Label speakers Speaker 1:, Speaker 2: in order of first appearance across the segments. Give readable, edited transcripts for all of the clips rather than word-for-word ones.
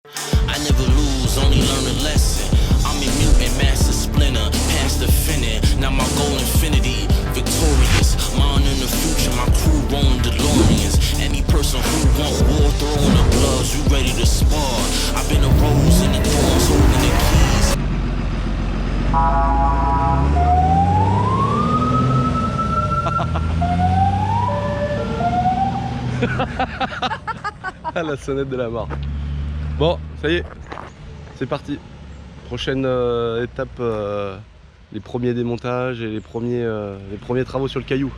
Speaker 1: I never lose, only learn a lesson. I'm a mutant master splinter, past the finish. Now my goal infinity, victorious. Mine in the future, my crew rolling DeLoreans. Any person who want war, throwing the gloves, you ready to spar. I've been a rose in the thorns, holding the keys.
Speaker 2: Ah, la sonnette de la mort. Bon, ça y est, c'est parti. Prochaine étape, les premiers démontages et les premiers travaux sur le caillou.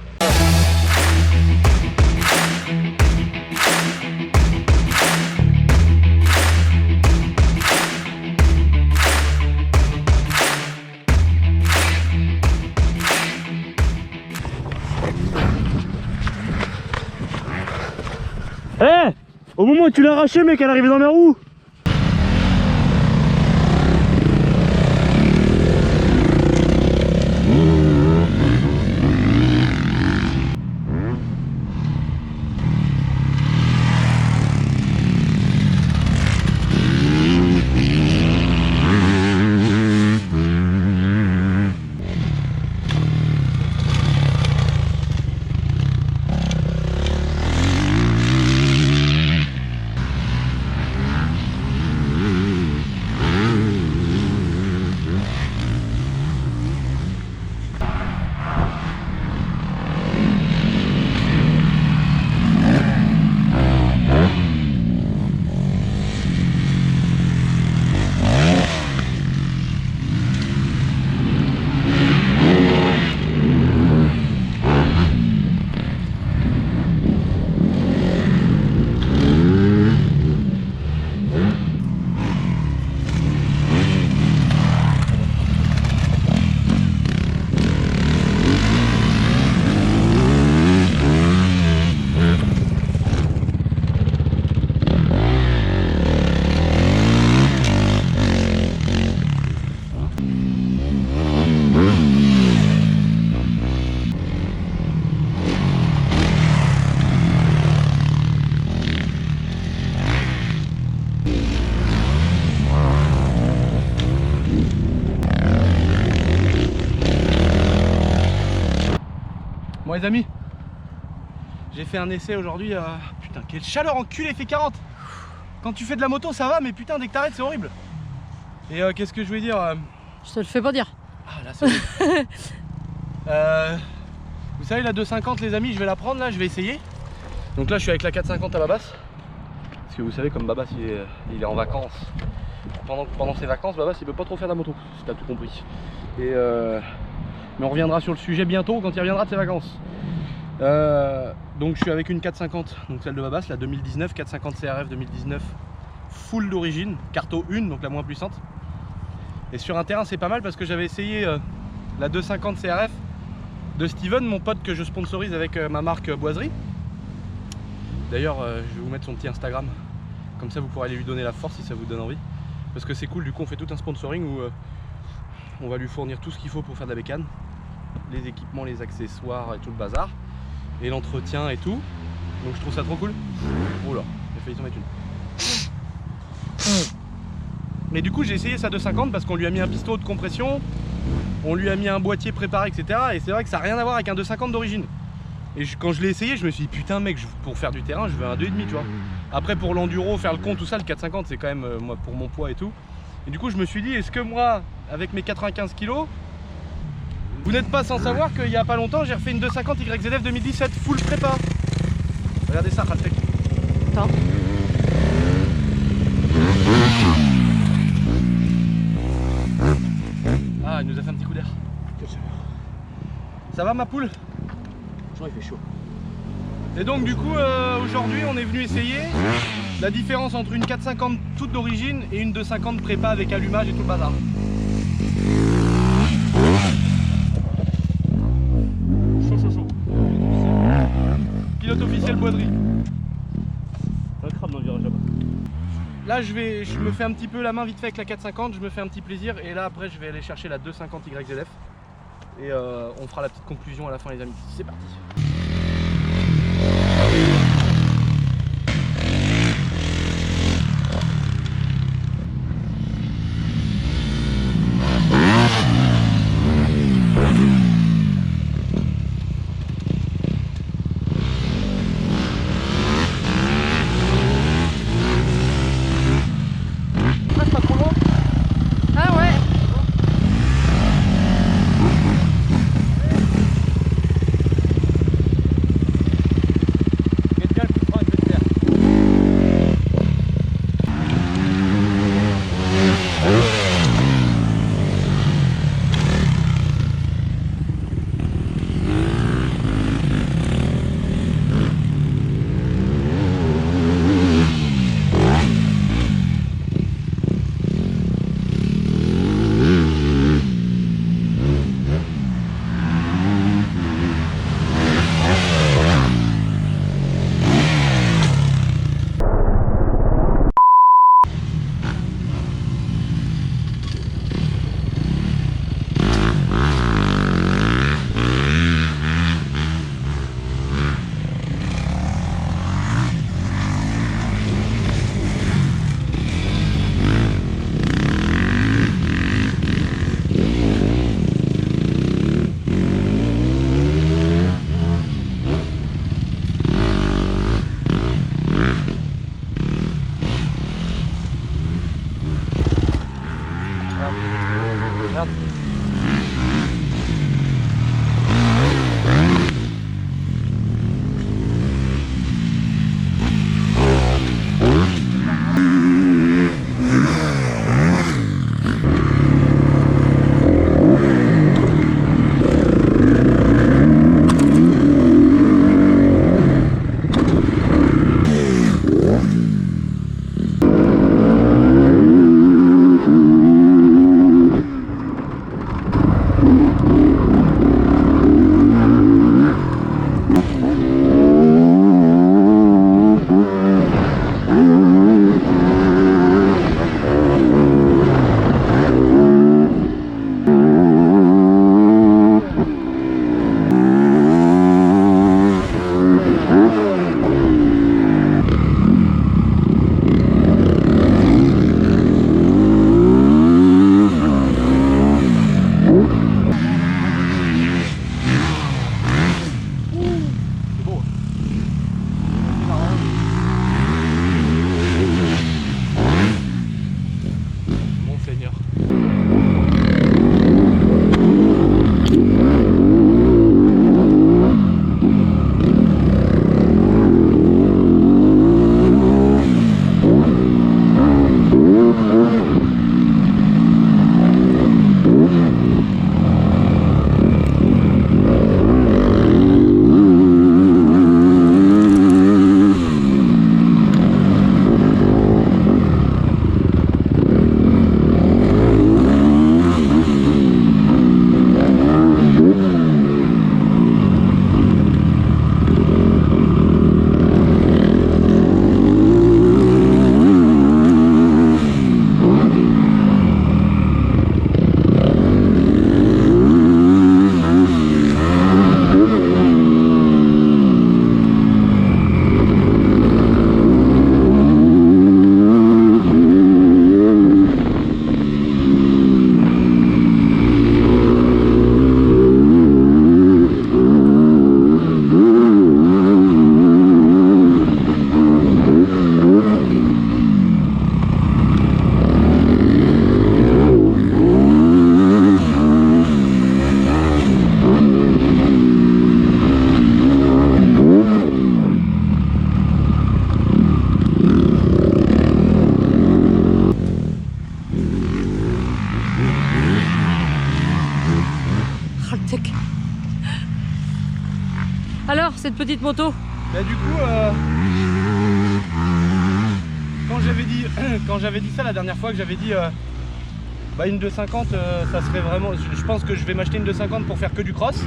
Speaker 3: Eh, au moment où tu l'as arraché, mec, elle arrivait dans mes roues.
Speaker 4: Bon les amis, j'ai fait un essai aujourd'hui, putain quelle chaleur enculé, il fait 40. Quand tu fais de la moto ça va, mais putain dès que t'arrêtes c'est horrible. Et qu'est-ce que je voulais dire
Speaker 5: Je te le fais pas dire.
Speaker 4: Ah là c'est horrible. Vous savez la 250 les amis, je vais la prendre là, je vais essayer. Donc là je suis avec la 450 à Babas. Parce que vous savez comme Babas il est en vacances. Pendant ses vacances Babas il peut pas trop faire de la moto, si t'as tout compris. Et mais on reviendra sur le sujet bientôt quand il reviendra de ses vacances. Donc je suis avec une 450, donc celle de Babas, la 2019, 450 CRF 2019, full d'origine, carto 1, donc la moins puissante. Et sur un terrain c'est pas mal parce que j'avais essayé la 250 CRF de Steven, mon pote que je sponsorise avec ma marque Boiserie. D'ailleurs je vais vous mettre son petit Instagram, comme ça vous pourrez aller lui donner la force si ça vous donne envie. Parce que c'est cool, du coup on fait tout un sponsoring où on va lui fournir tout ce qu'il faut pour faire de la bécane, les équipements, les accessoires et tout le bazar, et l'entretien et tout. Donc je trouve ça trop cool. Oh là, j'ai failli t'en mettre une. Mais du coup j'ai essayé sa 250 parce qu'on lui a mis un piston de compression, on lui a mis un boîtier préparé, etc. Et c'est vrai que ça n'a rien à voir avec un 250 d'origine. Et quand je l'ai essayé, je me suis dit putain mec, pour faire du terrain je veux un 2,5 tu vois. Après pour l'enduro, faire le con, tout ça, le 450 c'est quand même moi pour mon poids et tout. Et du coup je me suis dit, est-ce que moi avec mes 95 kg, vous n'êtes pas sans savoir qu'il y a pas longtemps j'ai refait une 250 YZF 2017 full prépa. Regardez ça Khalfek.
Speaker 5: Attends.
Speaker 4: Ah il nous a fait un petit coup d'air. Ça va ma poule?
Speaker 3: Il fait chaud.
Speaker 4: Et donc du coup aujourd'hui on est venu essayer la différence entre une 450 toute d'origine et une 250 prépa avec allumage et tout le bazar. Chaud chaud chaud. Pilote officiel Boiserie.
Speaker 3: Un crabe dans le virage là-bas.
Speaker 4: Là je me fais un petit peu la main vite fait avec la 450, je me fais un petit plaisir et là après je vais aller chercher la 250 YZF et on fera la petite conclusion à la fin les amis. C'est parti. Merde.
Speaker 5: Alors, cette petite moto?
Speaker 4: Bah du coup, quand j'avais dit ça la dernière fois, que j'avais dit bah une 250, ça serait vraiment, je pense que je vais m'acheter une 250 pour faire que du cross.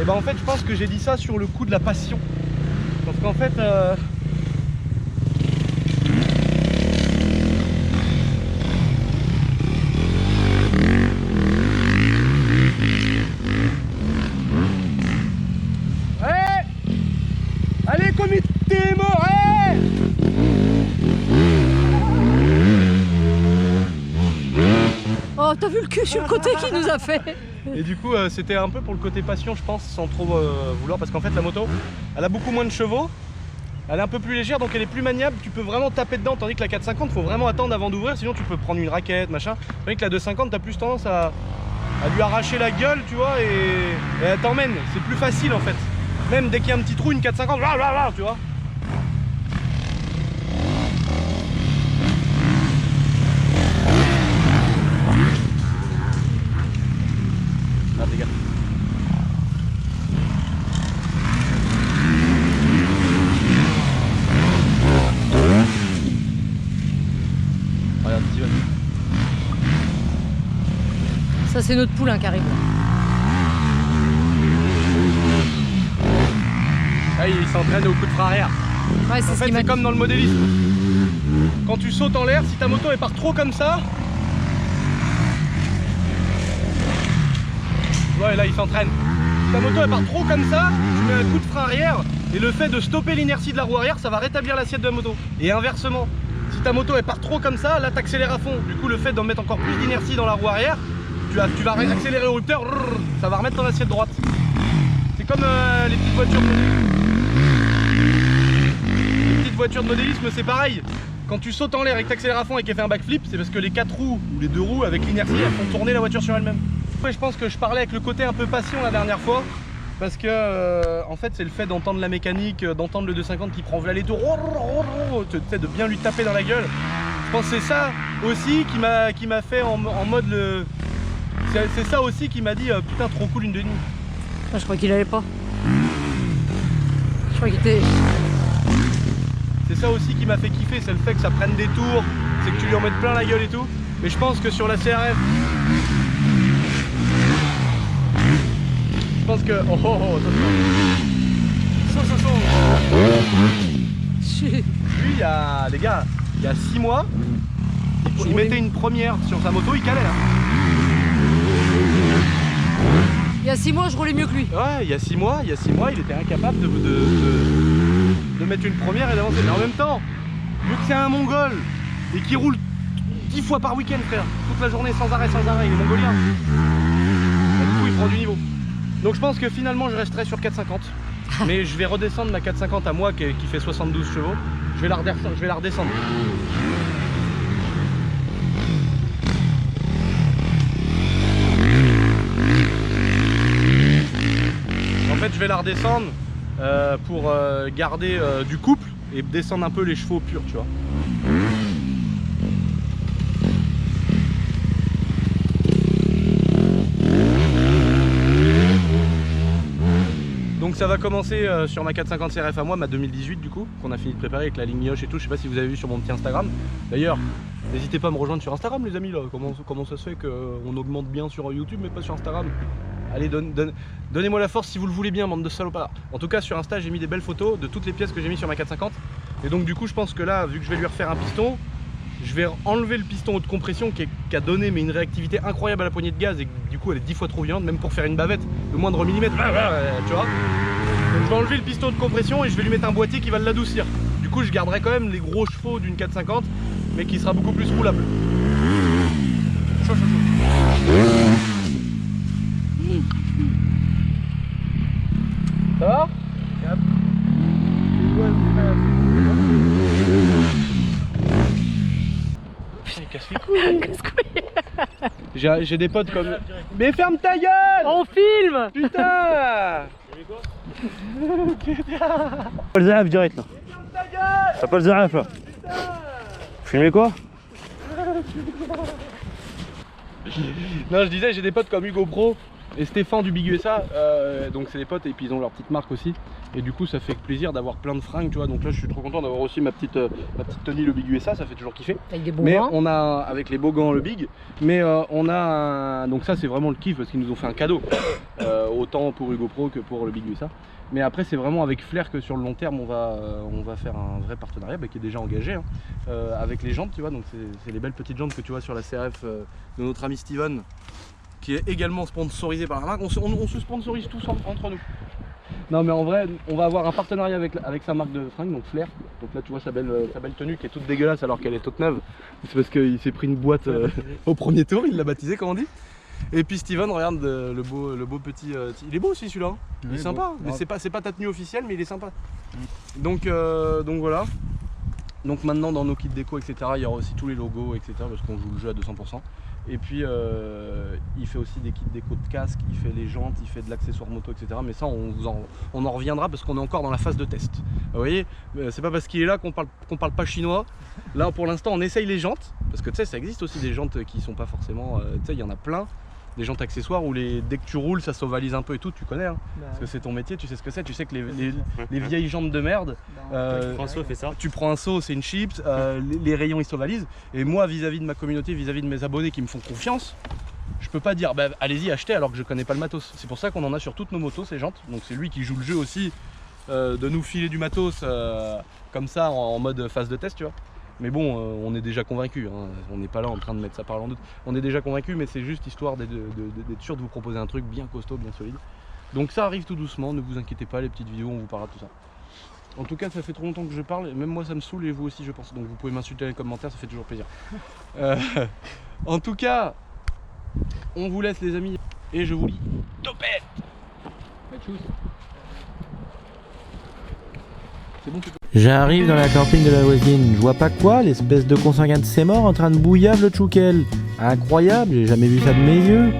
Speaker 4: Et bah en fait je pense que j'ai dit ça sur le coup de la passion, parce qu'en fait allez comité mort,
Speaker 5: Oh, t'as vu le cul sur le côté qu'il nous a fait?
Speaker 4: Et du coup c'était un peu pour le côté passion, je pense, sans trop vouloir, parce qu'en fait la moto elle a beaucoup moins de chevaux, elle est un peu plus légère, donc elle est plus maniable, tu peux vraiment taper dedans, tandis que la 450 faut vraiment attendre avant d'ouvrir, sinon tu peux prendre une raquette machin, tandis que la 250 t'as plus tendance à lui arracher la gueule, tu vois, et elle t'emmène, c'est plus facile en fait, même dès qu'il y a un petit trou, une 450, tu vois. Les gars. Regarde, Steven.
Speaker 5: Ça, c'est notre poulain qui arrive.
Speaker 4: Ah, il s'entraîne au coup de frein arrière.
Speaker 5: Ouais,
Speaker 4: En fait, c'est comme dans le modélisme. Quand tu sautes en l'air, si ta moto elle part trop comme ça, ouais, là il s'entraîne. Si ta moto elle part trop comme ça, tu mets un coup de frein arrière et le fait de stopper l'inertie de la roue arrière, ça va rétablir l'assiette de la moto. Et inversement, si ta moto elle part trop comme ça, là t'accélères à fond. Du coup, le fait d'en mettre encore plus d'inertie dans la roue arrière, tu vas accélérer au rupteur, ça va remettre ton assiette droite. C'est comme les petites voitures de modélisme, c'est pareil. quand tu sautes en l'air et que tu accélères à fond et qu'elle fait un backflip, c'est parce que les 4 roues ou les 2 roues avec l'inertie elles font tourner la voiture sur elle-même. Ouais, je pense que je parlais avec le côté un peu passion la dernière fois. Parce que en fait c'est le fait d'entendre la mécanique, d'entendre le 250 qui prend les tours, de bien lui taper dans la gueule. Je pense que c'est ça aussi qui m'a fait en mode le... C'est ça aussi qui m'a dit putain trop cool une Denny.
Speaker 5: Ah, je crois qu'il allait pas. Je crois qu'il était...
Speaker 4: C'est ça aussi qui m'a fait kiffer, c'est le fait que ça prenne des tours, c'est que tu lui en mettes plein la gueule et tout. Mais je pense que sur la CRF... Je pense que... Oh oh oh, attention. Chaud. Lui, il y a... Les gars, il y a 6 mois, il mettait une première sur sa moto, il calait là.
Speaker 5: Il y a 6 mois, je roulais mieux que lui.
Speaker 4: Ouais, il y a 6 mois, il était incapable de mettre une première et d'avancer. Mais en même temps, vu que c'est un mongol et qui roule 10 fois par week-end, frère, toute la journée sans arrêt, il est mongolien. Et du coup, il prend du niveau. Donc je pense que finalement, je resterai sur 450. Mais je vais redescendre ma 450 à moi qui fait 72 chevaux. Je vais la redescendre. En fait, je vais la redescendre pour garder du couple et descendre un peu les chevaux purs, tu vois. Donc ça va commencer sur ma 450 CRF à moi, ma 2018 du coup, qu'on a fini de préparer avec la ligne Yosh et tout. Je sais pas si vous avez vu sur mon petit Instagram. D'ailleurs, n'hésitez pas à me rejoindre sur Instagram les amis là. Comment ça se fait qu'on augmente bien sur YouTube mais pas sur Instagram? Allez, donnez-moi la force si vous le voulez bien, bande de salopards. En tout cas, sur Insta, j'ai mis des belles photos de toutes les pièces que j'ai mis sur ma 450. Et donc, du coup, je pense que là, vu que je vais lui refaire un piston, je vais enlever le piston haute compression qui a donné mais une réactivité incroyable à la poignée de gaz et du coup, elle est 10 fois trop violente, même pour faire une bavette, le moindre millimètre, tu vois. Donc, je vais enlever le piston haute compression et je vais lui mettre un boîtier qui va l'adoucir. Du coup, je garderai quand même les gros chevaux d'une 450, mais qui sera beaucoup plus roulable. Chaud. Ça va? Putain, il casse les couilles. J'ai des potes comme... Mais ferme ta gueule!
Speaker 5: On filme!
Speaker 4: Putain!
Speaker 3: Pas le Zahaf direct là. T'as pas le Zahaf là. Filmez quoi?
Speaker 4: Non, je disais, j'ai des potes comme Hugo Pro et Stéphane du Big USA, donc c'est des potes et puis ils ont leur petite marque aussi. Et du coup, ça fait plaisir d'avoir plein de fringues, tu vois. Donc là, je suis trop content d'avoir aussi ma petite tenue le Big USA, ça fait toujours kiffer.
Speaker 5: Avec des beaux
Speaker 4: Mais
Speaker 5: gants.
Speaker 4: on a, avec les beaux gants, le Big, mais on a un... Donc ça, c'est vraiment le kiff parce qu'ils nous ont fait un cadeau, autant pour Hugo Pro que pour le Big USA. Mais après, c'est vraiment avec Flair que sur le long terme, on va faire un vrai partenariat qui est déjà engagé hein, avec les jantes, tu vois. Donc c'est les belles petites jantes que tu vois sur la CRF de notre ami Steven, qui est également sponsorisé par la marque. On se sponsorise tous entre nous. Non mais en vrai, on va avoir un partenariat avec sa marque de fringues, donc Flair. Donc là tu vois sa belle tenue qui est toute dégueulasse alors qu'elle est toute neuve. C'est parce qu'il s'est pris une boîte au premier tour, il l'a baptisé comme on dit. Et puis Steven, regarde le beau petit... il est beau aussi celui-là, hein. Il est sympa, mais c'est pas ta tenue officielle mais il est sympa. Donc voilà. Donc maintenant dans nos kits déco etc, il y aura aussi tous les logos etc parce qu'on joue le jeu à 200%. Et puis il fait aussi des kits déco de casque, il fait les jantes, il fait de l'accessoire moto etc. Mais ça on en reviendra parce qu'on est encore dans la phase de test. Vous voyez, c'est pas parce qu'il est là qu'on parle pas chinois. Là pour l'instant on essaye les jantes, parce que tu sais ça existe aussi des jantes qui sont pas forcément... tu sais il y en a plein. Des jantes accessoires où dès que tu roules ça s'ovalise un peu et tout, tu connais hein, parce que c'est ton métier, tu sais ce que c'est, tu sais que les vieilles jantes de merde, tu prends un seau, c'est une chips, les rayons ils s'ovalisent, et moi vis-à-vis de ma communauté, vis-à-vis de mes abonnés qui me font confiance, je peux pas dire bah, allez-y achetez alors que je connais pas le matos. C'est pour ça qu'on en a sur toutes nos motos ces jantes, donc c'est lui qui joue le jeu aussi de nous filer du matos comme ça en mode phase de test tu vois. Mais bon, on est déjà convaincu, hein. On n'est pas là en train de mettre sa parole en doute. On est déjà convaincu, mais c'est juste histoire d'être sûr de vous proposer un truc bien costaud, bien solide. Donc ça arrive tout doucement, ne vous inquiétez pas, les petites vidéos, on vous parlera de tout ça. En tout cas, ça fait trop longtemps que je parle, et même moi ça me saoule, et vous aussi je pense. Donc vous pouvez m'insulter dans les commentaires, ça fait toujours plaisir. En tout cas, on vous laisse les amis, et je vous dis topette. C'est bon, tu peux.
Speaker 6: J'arrive dans la camping de la voisine, je vois pas quoi, l'espèce de consanguin de ses morts en train de bouillave le tchoukel. Incroyable, j'ai jamais vu ça de mes yeux.